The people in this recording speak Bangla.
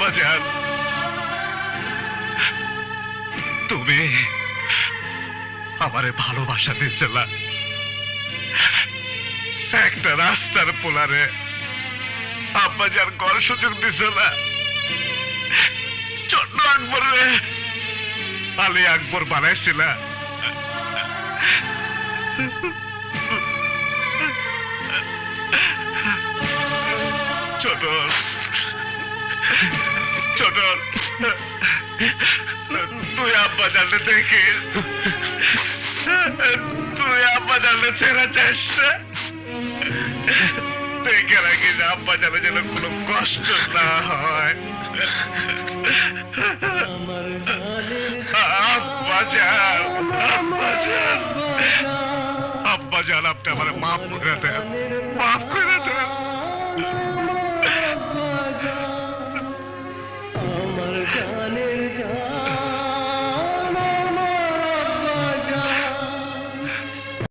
আব্বাজান, তুমি আমারে ভালোবাসা দিয়েছিলা, একটা রাস্তার পোলারে আব্বাজান ঘর সুযোগ দিছিলা, ছোট্ট আকবর রে আলী আকবর বানাইছিলা। ছোট ছোট তুই আব্বাজানকে দেখিস, তুই আব্বাজানকে ছেড়ে চাস না, দেখে রাখিস আব্বাজানের যেন কোনো কষ্ট না হয়। আব্বাজান, আব্বাজান, আব্বাজান, আপনি আমার মাফ করে দেন, মাফ করে দেন।